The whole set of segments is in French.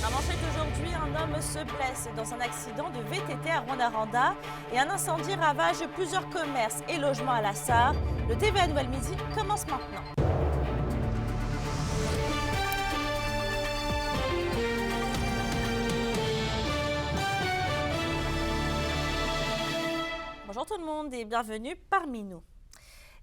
En manchette aujourd'hui, un homme se blesse dans un accident de VTT à Rwanda et un incendie ravage plusieurs commerces et logements à la Sarre. Le TVA Nouvelle Midi commence maintenant. Bonjour tout le monde et bienvenue parmi nous.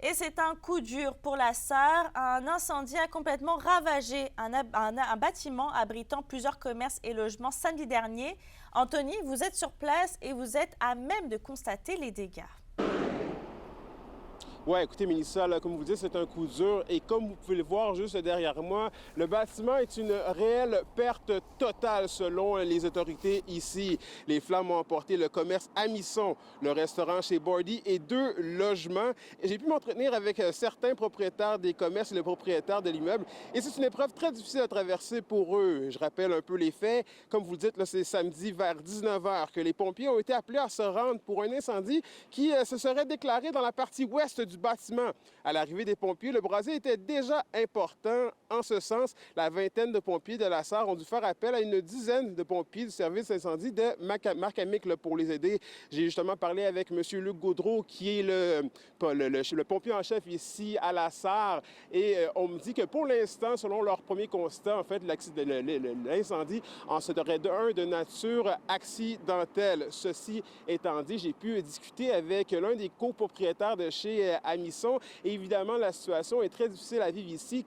Et c'est un coup dur pour la Sarre. Un incendie a complètement ravagé un bâtiment abritant plusieurs commerces et logements samedi dernier. Anthony, vous êtes sur place et vous êtes à même de constater les dégâts. Oui, écoutez, Mélissa, là, comme vous dites, c'est un coup dur. Et comme vous pouvez le voir juste derrière moi, le bâtiment est une réelle perte totale selon les autorités ici. Les flammes ont emporté le commerce Amisson, le restaurant chez Bordy et 2 logements. J'ai pu m'entretenir avec certains propriétaires des commerces et le propriétaire de l'immeuble. Et c'est une épreuve très difficile à traverser pour eux. Je rappelle un peu les faits. Comme vous le dites, c'est samedi vers 19h que les pompiers ont été appelés à se rendre pour un incendie qui se serait déclaré dans la partie ouest du bâtiment. À l'arrivée des pompiers, le brasier était déjà important. En ce sens, la vingtaine de pompiers de la Sarre ont dû faire appel à une dizaine de pompiers du service incendie de Marc-Amic pour les aider. J'ai justement parlé avec M. Luc Gaudreau, qui est le pompier en chef ici à la Sarre. Et on me dit que pour l'instant, selon leur premier constat, en fait, l'incendie en serait de nature accidentelle. Ceci étant dit, j'ai pu discuter avec l'un des copropriétaires de chez Amisson. Et évidemment, la situation est très difficile à vivre ici,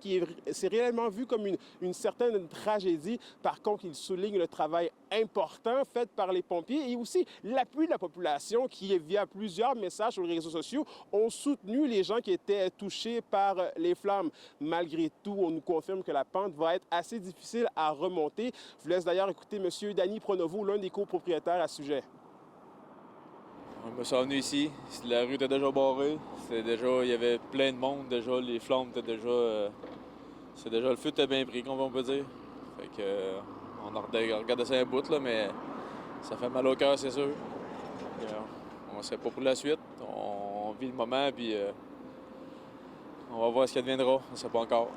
c'est réellement vu comme une certaine tragédie. Par contre, il souligne le travail important fait par les pompiers et aussi l'appui de la population qui, via plusieurs messages sur les réseaux sociaux, ont soutenu les gens qui étaient touchés par les flammes. Malgré tout, on nous confirme que la pente va être assez difficile à remonter. Je vous laisse d'ailleurs écouter M. Danny Pronovo, l'un des copropriétaires à ce sujet. On me suis venu ici, la rue était déjà barrée, il y avait plein de monde, déjà les flammes étaient déjà, le feu était bien pris, comme on peut dire. Fait que, on a regardé ça un bout, là, mais ça fait mal au cœur, c'est sûr. On ne sait pas pour la suite, on vit le moment, puis on va voir ce qui adviendra, on ne sait pas encore.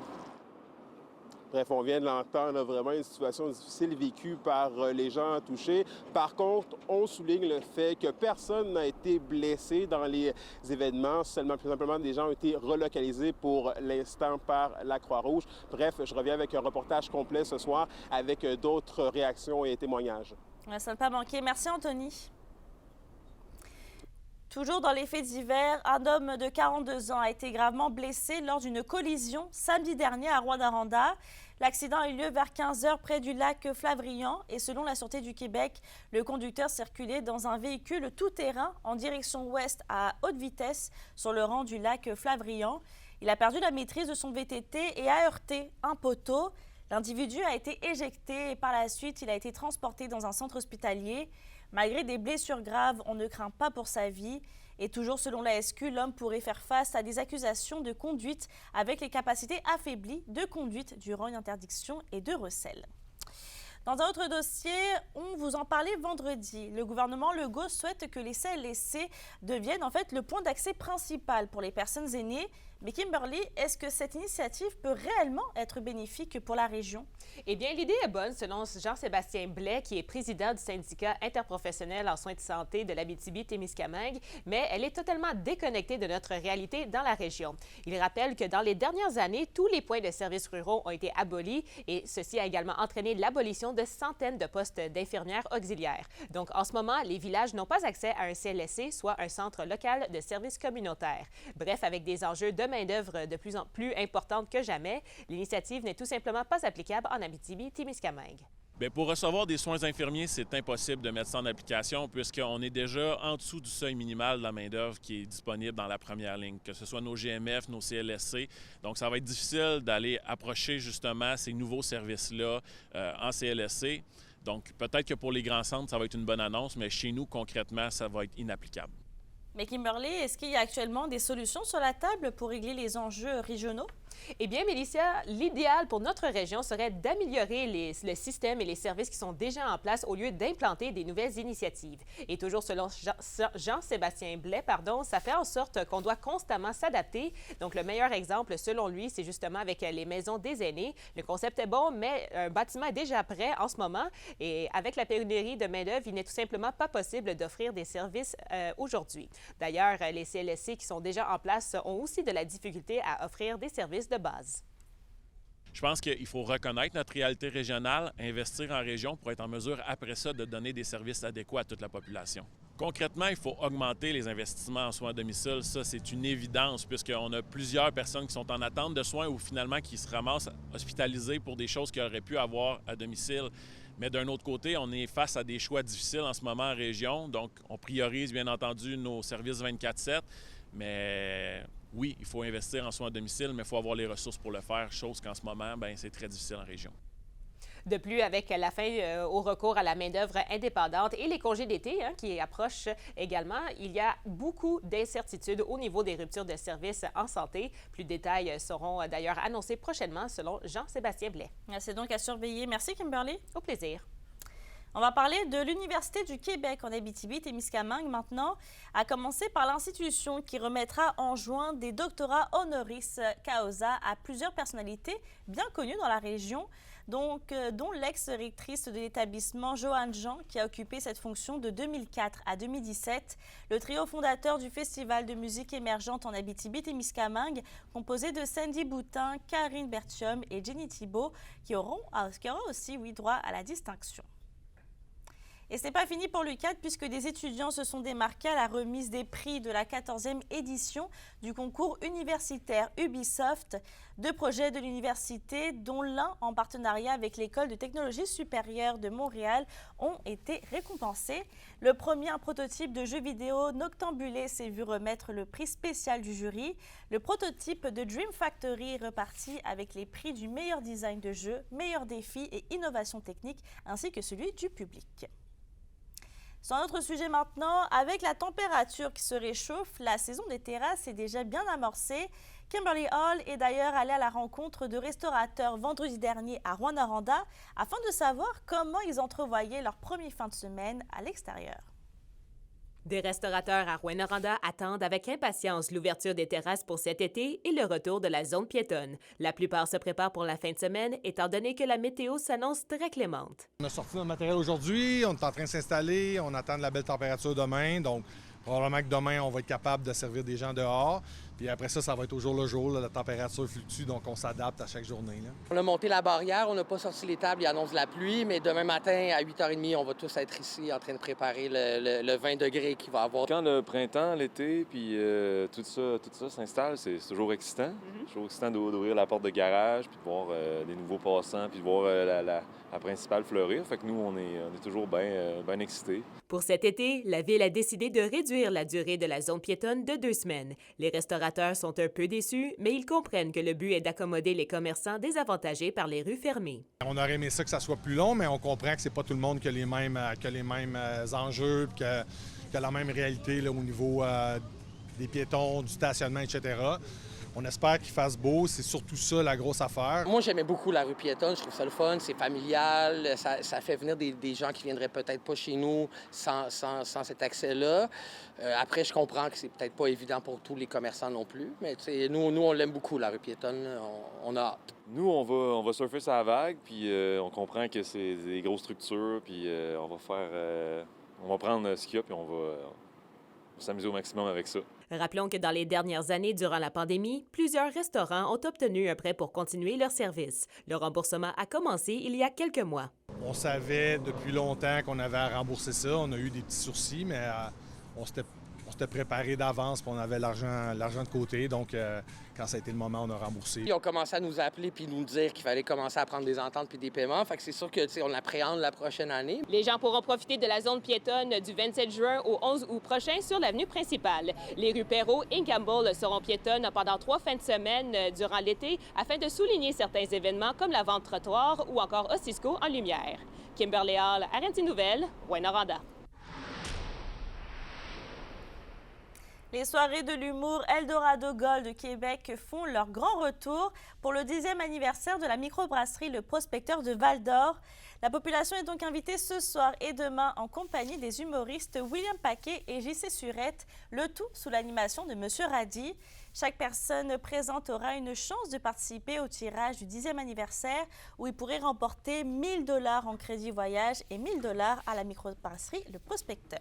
Bref, on vient de l'entendre, vraiment une situation difficile vécue par les gens touchés. Par contre, on souligne le fait que personne n'a été blessé dans les événements. Seulement, plus simplement, des gens ont été relocalisés pour l'instant par la Croix-Rouge. Bref, je reviens avec un reportage complet ce soir avec d'autres réactions et témoignages. Ça ne pas manquer. Merci, Anthony. Toujours dans les faits divers, un homme de 42 ans a été gravement blessé lors d'une collision samedi dernier à Rwanda. L'accident a eu lieu vers 15h près du lac Flavrian et selon la Sûreté du Québec, le conducteur circulait dans un véhicule tout-terrain en direction ouest à haute vitesse sur le rang du lac Flavrian. Il a perdu la maîtrise de son VTT et a heurté un poteau. L'individu a été éjecté et par la suite, il a été transporté dans un centre hospitalier. Malgré des blessures graves, on ne craint pas pour sa vie. Et toujours selon la SQ, l'homme pourrait faire face à des accusations de conduite avec les capacités affaiblies de conduite durant une interdiction et de recel. Dans un autre dossier, on vous en parlait vendredi. Le gouvernement Legault souhaite que les CLSC deviennent en fait le point d'accès principal pour les personnes aînées. Mais Kimberly, est-ce que cette initiative peut réellement être bénéfique pour la région? Eh bien, l'idée est bonne selon Jean-Sébastien Blais, qui est président du syndicat interprofessionnel en soins de santé de l'Abitibi-Témiscamingue, mais elle est totalement déconnectée de notre réalité dans la région. Il rappelle que dans les dernières années, tous les points de services ruraux ont été abolis et ceci a également entraîné l'abolition de centaines de postes d'infirmières auxiliaires. Donc, en ce moment, les villages n'ont pas accès à un CLSC, soit un centre local de services communautaires. Bref, avec des enjeux de main-d'œuvre de plus en plus importante que jamais, l'initiative n'est tout simplement pas applicable en Abitibi-Témiscamingue. Bien, pour recevoir des soins infirmiers, c'est impossible de mettre ça en application puisqu'on est déjà en dessous du seuil minimal de la main-d'œuvre qui est disponible dans la première ligne, que ce soit nos GMF, nos CLSC. Donc, ça va être difficile d'aller approcher justement ces nouveaux services-là en CLSC. Donc, peut-être que pour les grands centres, ça va être une bonne annonce, mais chez nous, concrètement, ça va être inapplicable. Mais Kimberly, est-ce qu'il y a actuellement des solutions sur la table pour régler les enjeux régionaux? Eh bien, Mélicia, l'idéal pour notre région serait d'améliorer le système et les services qui sont déjà en place au lieu d'implanter des nouvelles initiatives. Et toujours selon Jean-Sébastien Blais, ça fait en sorte qu'on doit constamment s'adapter. Donc, le meilleur exemple, selon lui, c'est justement avec les maisons des aînés. Le concept est bon, mais un bâtiment est déjà prêt en ce moment. Et avec la pénurie de main-d'œuvre, il n'est tout simplement pas possible d'offrir des services aujourd'hui. D'ailleurs, les CLSC qui sont déjà en place ont aussi de la difficulté à offrir des services de base. Je pense qu'il faut reconnaître notre réalité régionale, investir en région pour être en mesure, après ça, de donner des services adéquats à toute la population. Concrètement, il faut augmenter les investissements en soins à domicile. Ça, c'est une évidence puisqu'on a plusieurs personnes qui sont en attente de soins ou finalement qui se ramassent hospitalisées pour des choses qu'ils auraient pu avoir à domicile. Mais d'un autre côté, on est face à des choix difficiles en ce moment en région. Donc, on priorise bien entendu nos services 24/7. Mais oui, il faut investir en soins à domicile, mais il faut avoir les ressources pour le faire, chose qu'en ce moment, c'est très difficile en région. De plus, avec la fin au recours à la main-d'œuvre indépendante et les congés d'été qui approchent également, il y a beaucoup d'incertitudes au niveau des ruptures de services en santé. Plus de détails seront d'ailleurs annoncés prochainement selon Jean-Sébastien Blais. C'est donc à surveiller. Merci, Kimberly. Au plaisir. On va parler de l'Université du Québec en Abitibi-Témiscamingue maintenant, à commencer par l'institution qui remettra en juin des doctorats honoris causa à plusieurs personnalités bien connues dans la région, dont l'ex-rectrice de l'établissement, Joanne Jean, qui a occupé cette fonction de 2004 à 2017. Le trio fondateur du Festival de musique émergente en Abitibi-Témiscamingue, composé de Sandy Boutin, Karine Bertium et Jenny Thibault, qui auront aussi droit à la distinction. Et ce n'est pas fini pour l'UQAD puisque des étudiants se sont démarqués à la remise des prix de la 14e édition du concours universitaire Ubisoft. 2 projets de l'université, dont l'un en partenariat avec l'École de technologie supérieure de Montréal, ont été récompensés. Le premier, un prototype de jeu vidéo Noctambulé, s'est vu remettre le prix spécial du jury. Le prototype de Dream Factory est reparti avec les prix du meilleur design de jeu, meilleur défi et innovation technique, ainsi que celui du public. Sur un autre sujet maintenant, avec la température qui se réchauffe, la saison des terrasses est déjà bien amorcée. Kimberly Hall est d'ailleurs allée à la rencontre de restaurateurs vendredi dernier à Rouyn-Noranda afin de savoir comment ils entrevoyaient leur premier fin de semaine à l'extérieur. Des restaurateurs à Rouyn-Noranda attendent avec impatience l'ouverture des terrasses pour cet été et le retour de la zone piétonne. La plupart se préparent pour la fin de semaine, étant donné que la météo s'annonce très clémente. On a sorti notre matériel aujourd'hui, on est en train de s'installer, on attend de la belle température demain, donc probablement que demain, on va être capable de servir des gens dehors. Puis après ça, ça va être au jour le jour. Là, la température fluctue, donc on s'adapte à chaque journée. Là. On a monté la barrière, on n'a pas sorti les tables, il annonce la pluie, mais demain matin, à 8h30, on va tous être ici en train de préparer le 20 degrés qu'il va avoir. Quand le printemps, l'été, puis tout ça s'installe, c'est toujours excitant. C'est toujours excitant d'ouvrir la porte de garage, puis de voir des nouveaux passants, puis de voir la principale fleurir. Fait que nous, on est toujours bien excités. Pour cet été, la Ville a décidé de réduire la durée de la zone piétonne de 2 semaines. Les restaurateurs sont un peu déçus, mais ils comprennent que le but est d'accommoder les commerçants désavantagés par les rues fermées. On aurait aimé ça que ça soit plus long, mais on comprend que c'est pas tout le monde qui a les mêmes enjeux, qui a la même réalité là, au niveau des piétons, du stationnement, etc. On espère qu'il fasse beau, c'est surtout ça la grosse affaire. Moi, j'aimais beaucoup la rue piétonne, je trouve ça le fun, c'est familial, ça fait venir des gens qui viendraient peut-être pas chez nous sans cet accès-là. Après, je comprends que c'est peut-être pas évident pour tous les commerçants non plus, mais nous, on l'aime beaucoup, la rue piétonne, on a hâte. Nous, on va surfer sur la vague, puis on comprend que c'est des grosses structures, puis on va prendre ce qu'il y a, puis on va s'amuser au maximum avec ça. Rappelons que dans les dernières années, durant la pandémie, plusieurs restaurants ont obtenu un prêt pour continuer leur service. Le remboursement a commencé il y a quelques mois. On savait depuis longtemps qu'on avait à rembourser ça. On a eu des petits sourcils, mais on s'était préparé d'avance, puis on avait l'argent de côté. Donc, quand ça a été le moment, on a remboursé. Ils ont commencé à nous appeler puis nous dire qu'il fallait commencer à prendre des ententes puis des paiements. Fait que c'est sûr qu'on appréhende la prochaine année. Les gens pourront profiter de la zone piétonne du 27 juin au 11 août prochain sur l'avenue principale. Les rues Perrault et Campbell seront piétonnes pendant 3 fins de semaine durant l'été afin de souligner certains événements comme la vente trottoir ou encore Osisco en lumière. Kimberly Hall, RNC Nouvelles, Rouyn-Noranda. Les soirées de l'humour Eldorado Gold de Québec font leur grand retour pour le 10e anniversaire de la microbrasserie Le Prospecteur de Val-d'Or. La population est donc invitée ce soir et demain en compagnie des humoristes William Paquet et JC Surette, le tout sous l'animation de Monsieur Radi. Chaque personne présente aura une chance de participer au tirage du 10e anniversaire où il pourrait remporter 1 000 $ en crédit voyage et 1 000 $ à la microbrasserie Le Prospecteur.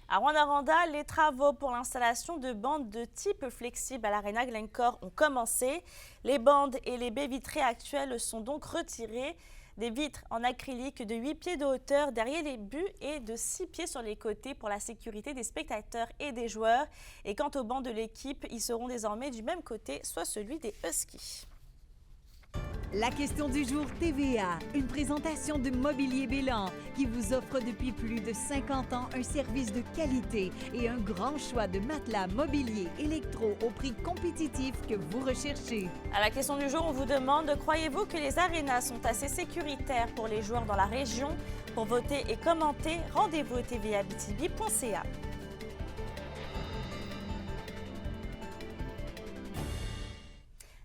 À Rwanda, les travaux pour l'installation de bandes de type flexible à l'Arena Glencore ont commencé. Les bandes et les baies vitrées actuelles sont donc retirées. Des vitres en acrylique de 8 pieds de hauteur derrière les buts et de 6 pieds sur les côtés pour la sécurité des spectateurs et des joueurs. Et quant aux bancs de l'équipe, ils seront désormais du même côté, soit celui des Huskies. La question du jour TVA, une présentation de Mobilier Bélan qui vous offre depuis plus de 50 ans un service de qualité et un grand choix de matelas, mobilier, électro au prix compétitif que vous recherchez. À la question du jour, on vous demande, croyez-vous que les arénas sont assez sécuritaires pour les joueurs dans la région? Pour voter et commenter, rendez-vous au tvabitibi.ca.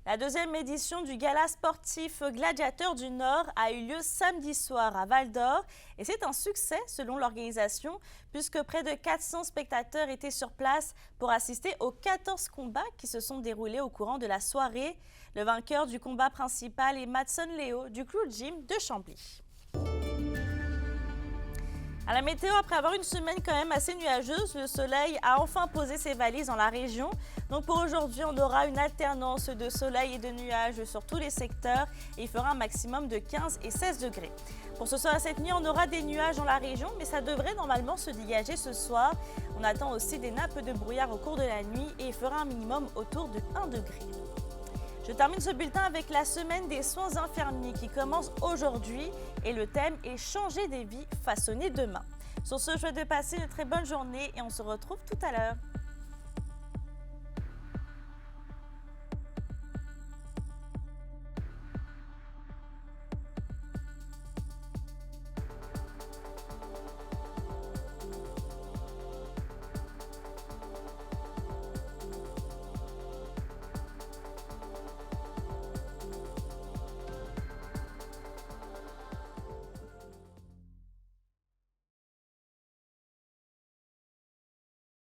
La deuxième édition du gala sportif Gladiateurs du Nord a eu lieu samedi soir à Val-d'Or et c'est un succès selon l'organisation puisque près de 400 spectateurs étaient sur place pour assister aux 14 combats qui se sont déroulés au courant de la soirée. Le vainqueur du combat principal est Madson Léo du Clou Gym de Chambly. À la météo, après avoir une semaine quand même assez nuageuse, le soleil a enfin posé ses valises dans la région. Donc pour aujourd'hui, on aura une alternance de soleil et de nuages sur tous les secteurs et il fera un maximum de 15 et 16 degrés. Pour ce soir et cette nuit, on aura des nuages dans la région, mais ça devrait normalement se dégager ce soir. On attend aussi des nappes de brouillard au cours de la nuit et il fera un minimum autour de 1 degré. Je termine ce bulletin avec la semaine des soins infirmiers qui commence aujourd'hui et le thème est « Changer des vies, façonner demain ». Sur ce, je souhaite de passer une très bonne journée et on se retrouve tout à l'heure.